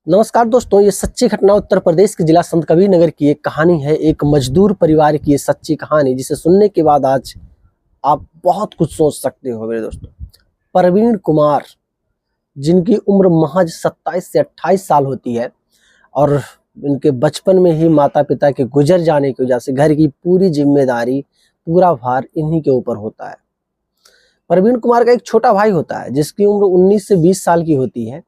नमस्कार दोस्तों, ये सच्ची घटना उत्तर प्रदेश के जिला संत कबीर नगर की एक कहानी है। एक मजदूर परिवार की ये सच्ची कहानी, जिसे सुनने के बाद आज आप बहुत कुछ सोच सकते हो मेरे दोस्तों। प्रवीण कुमार, जिनकी उम्र महज 27 से 28 साल होती है और इनके बचपन में ही माता पिता के गुजर जाने की वजह से घर की पूरी जिम्मेदारी, पूरा भार इन्हीं के ऊपर होता है। प्रवीण कुमार का एक छोटा भाई होता है जिसकी उम्र 19 से 20 साल की होती है।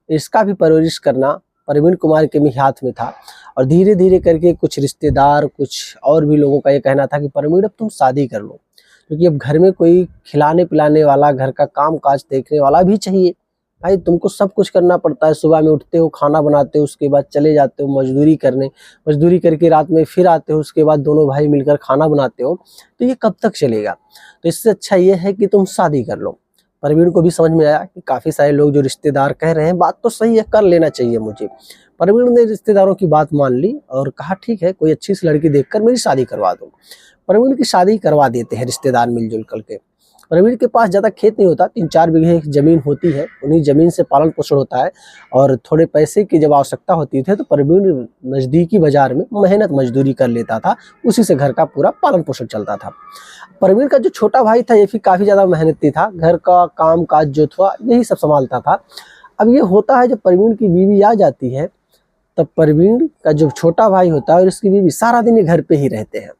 इसका भी परवरिश करना प्रवीण कुमार के भी हाथ में था और धीरे धीरे करके कुछ रिश्तेदार, कुछ और भी लोगों का ये कहना था कि प्रवीण अब तुम शादी कर लो, क्योंकि अब घर में कोई खिलाने पिलाने वाला, घर का काम काज देखने वाला भी चाहिए। भाई तुमको सब कुछ करना पड़ता है, सुबह में उठते हो, खाना बनाते हो, उसके बाद चले जाते हो मजदूरी करने, मजदूरी करके रात में फिर आते हो, उसके बाद दोनों भाई मिलकर खाना बनाते हो, तो ये कब तक चलेगा। तो इससे अच्छा ये है कि तुम शादी कर लो। प्रवीण को भी समझ में आया कि काफी सारे लोग जो रिश्तेदार कह रहे हैं बात तो सही है, कर लेना चाहिए मुझे। प्रवीण ने रिश्तेदारों की बात मान ली और कहा ठीक है, कोई अच्छी सी लड़की देखकर मेरी शादी करवा दो। प्रवीण की शादी करवा देते हैं रिश्तेदार मिलजुल करके। प्रवीण के पास ज्यादा खेत नहीं होता, 3-4 बीघे जमीन होती है, उन्हीं जमीन से पालन पोषण होता है और थोड़े पैसे की जब आवश्यकता होती थी तो प्रवीण नजदीकी बाजार में मेहनत मजदूरी कर लेता था, उसी से घर का पूरा पालन पोषण चलता था। प्रवीण का जो छोटा भाई था ये भी काफी ज्यादा मेहनती था, घर का काम काज जो था यही सब संभालता था। अब ये होता है जब प्रवीण की बीवी आ जाती है, तब प्रवीण का जो छोटा भाई होता है और उसकी बीवी सारा दिन ये घर पे ही रहते हैं।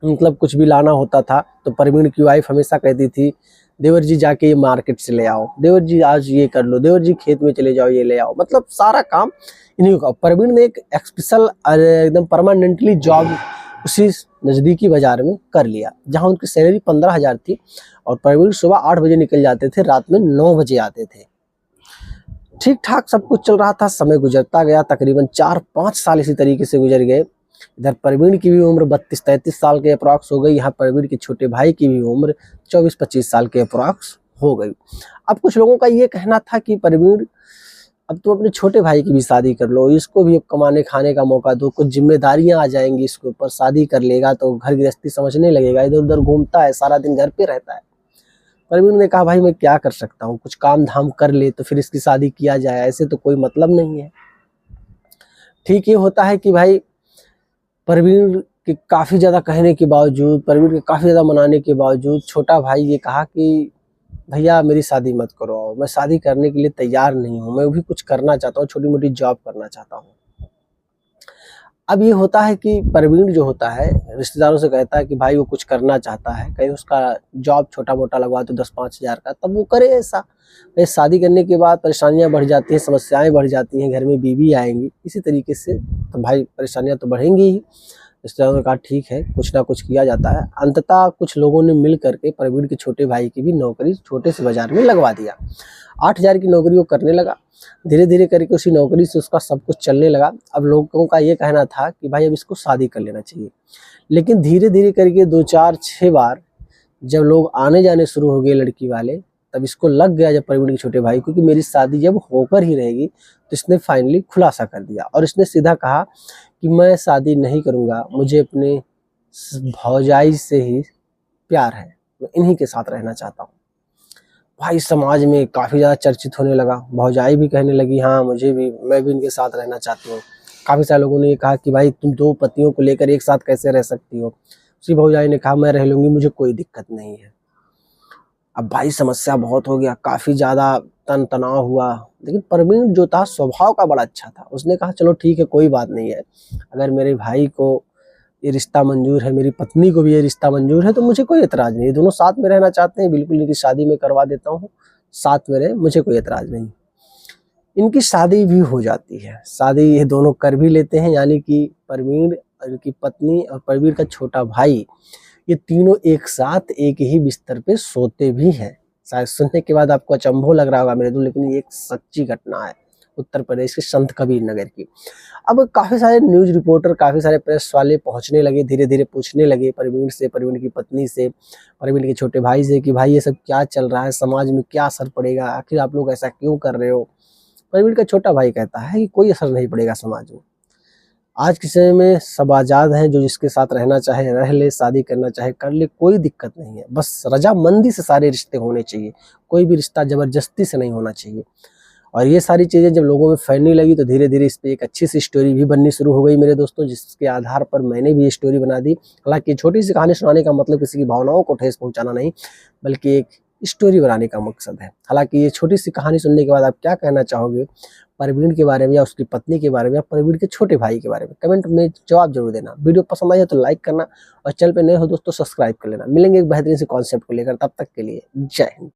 मतलब कुछ भी लाना होता था तो प्रवीण की वाइफ हमेशा कहती थी, देवर जी जाके ये मार्केट से ले आओ, देवर जी आज ये कर लो, देवर जी खेत में चले जाओ ये ले आओ, मतलब सारा काम इन्हीं का। प्रवीण ने एक स्पेशल एकदम परमानेंटली जॉब उसी नजदीकी बाजार में कर लिया, जहां उनकी सैलरी 15,000 थी और प्रवीण सुबह 8 बजे निकल जाते थे, रात में 9 बजे आते थे। ठीक ठाक सब कुछ चल रहा था, समय गुजरता गया, तकरीबन 4-5 साल इसी तरीके से गुजर गए। इधर प्रवीण की भी उम्र 32-33 साल के अप्रॉक्स हो गई, यहाँ प्रवीण के छोटे भाई की भी उम्र 24-25 साल के अप्रॉक्स हो गई। अब कुछ लोगों का ये कहना था कि प्रवीण अब तुम अपने छोटे भाई की भी शादी कर लो, इसको भी अब कमाने खाने का मौका दो, कुछ जिम्मेदारियां आ जाएंगी इसके ऊपर, शादी कर लेगा तो घर गृहस्थी समझने लगेगा, इधर उधर घूमता है, सारा दिन घर पे रहता है। प्रवीण ने कहा भाई मैं क्या कर सकता हूँ, कुछ काम धाम कर ले तो फिर इसकी शादी किया जाए, ऐसे तो कोई मतलब नहीं है। ठीक ये होता है कि भाई प्रवीण के काफी ज्यादा कहने के बावजूद, प्रवीण के काफी ज्यादा मनाने के बावजूद छोटा भाई ये कहा कि भैया मेरी शादी मत करो, मैं शादी करने के लिए तैयार नहीं हूँ, मैं भी कुछ करना चाहता हूँ, छोटी मोटी जॉब करना चाहता हूँ। अब ये होता है कि प्रवीण जो होता है रिश्तेदारों से कहता है कि भाई वो कुछ करना चाहता है, कहीं उसका जॉब छोटा मोटा लगवा दो 10-5 हज़ार का, तब वो करे ऐसा। शादी करने के बाद परेशानियां बढ़ जाती हैं, समस्याएं बढ़ जाती हैं, घर में बीवी आएंगी, इसी तरीके से तो भाई परेशानियां तो बढ़ेंगी ही। रिश्तेदारों ने कहा ठीक है, कुछ ना कुछ किया जाता है। अंततः कुछ लोगों ने मिल करके प्रवीण के छोटे भाई की भी नौकरी छोटे से बाजार में लगवा दिया। 8,000 की नौकरी वो करने लगा, धीरे धीरे करके उसी नौकरी से उसका सब कुछ चलने लगा। अब लोगों का ये कहना था कि भाई अब इसको शादी कर लेना चाहिए, लेकिन धीरे धीरे करके 2-4-6 बार जब लोग आने जाने शुरू हो गए लड़की वाले, तब इसको लग गया जब प्रवीण के छोटे भाई को कि मेरी शादी जब होकर ही रहेगी, तो इसने फाइनली खुलासा कर दिया और इसने सीधा कहा कि मैं शादी नहीं करूंगा, मुझे अपने भौजाई से ही प्यार है, मैं इन्हीं के साथ रहना चाहता हूँ। भाई समाज में काफी ज्यादा चर्चित होने लगा, भौजाई भी कहने लगी हाँ मुझे भी, मैं भी इनके साथ रहना चाहती हूँ। काफी सारे लोगों ने ये कहा कि भाई तुम 2 पतियों को लेकर एक साथ कैसे रह सकती हो। उसी भौजाई ने कहा मैं रह लूंगी, मुझे कोई दिक्कत नहीं है। अब भाई समस्या बहुत हो गया, काफी ज्यादा तन तनाव हुआ, लेकिन प्रवीण जो था स्वभाव का बड़ा अच्छा था। उसने कहा चलो ठीक है, कोई बात नहीं है, अगर मेरे भाई को ये रिश्ता मंजूर है, मेरी पत्नी को भी ये रिश्ता मंजूर है, तो मुझे कोई एतराज नहीं, दोनों साथ में रहना चाहते हैं, बिल्कुल इनकी शादी में करवा देता हूँ, साथ में रहे, मुझे कोई एतराज नहीं। इनकी शादी भी हो जाती है, शादी ये दोनों कर भी लेते हैं, यानी कि प्रवीण और इनकी पत्नी और प्रवीण का छोटा भाई, ये तीनों एक साथ एक ही बिस्तर पे सोते भी हैं। शायद सुनने के बाद आपको अचंभव लग रहा होगा मेरे दोस्त, लेकिन ये एक सच्ची घटना है उत्तर प्रदेश के संत कबीर नगर की। अब काफी सारे न्यूज रिपोर्टर, काफी सारे प्रेस वाले पहुंचने लगे, धीरे धीरे पूछने लगे प्रवीण से, प्रवीण की पत्नी से, प्रवीण के छोटे भाई से कि भाई ये सब क्या चल रहा है, समाज में क्या असर पड़ेगा, आखिर आप लोग ऐसा क्यों कर रहे हो। प्रवीण का छोटा भाई कहता है कि कोई असर नहीं पड़ेगा समाज में, आज के समय में सब आजाद हैं, जो जिसके साथ रहना चाहे रह ले, शादी करना चाहे कर ले, कोई दिक्कत नहीं है, बस रजामंदी से सारे रिश्ते होने चाहिए, कोई भी रिश्ता जबरदस्ती से नहीं होना चाहिए। और ये सारी चीज़ें जब लोगों में फैलने लगी तो धीरे धीरे इस पर एक अच्छी सी स्टोरी भी बननी शुरू हो गई मेरे दोस्तों, जिसके आधार पर मैंने भी ये स्टोरी बना दी। हालांकि छोटी सी कहानी सुनाने का मतलब किसी की भावनाओं को ठेस पहुंचाना नहीं, बल्कि एक स्टोरी बनाने का मकसद है। हालांकि ये छोटी सी कहानी सुनने के बाद आप क्या कहना चाहोगे परवीन के बारे में, या उसकी पत्नी के बारे में, या परवीन के छोटे भाई के बारे में, कमेंट में जवाब जरूर देना। वीडियो पसंद आया तो लाइक करना, और चैनल पे नए हो दोस्तों सब्सक्राइब कर लेना। मिलेंगे एक बेहतरीन से कॉन्सेप्ट को लेकर, तब तक के लिए जय हिंद।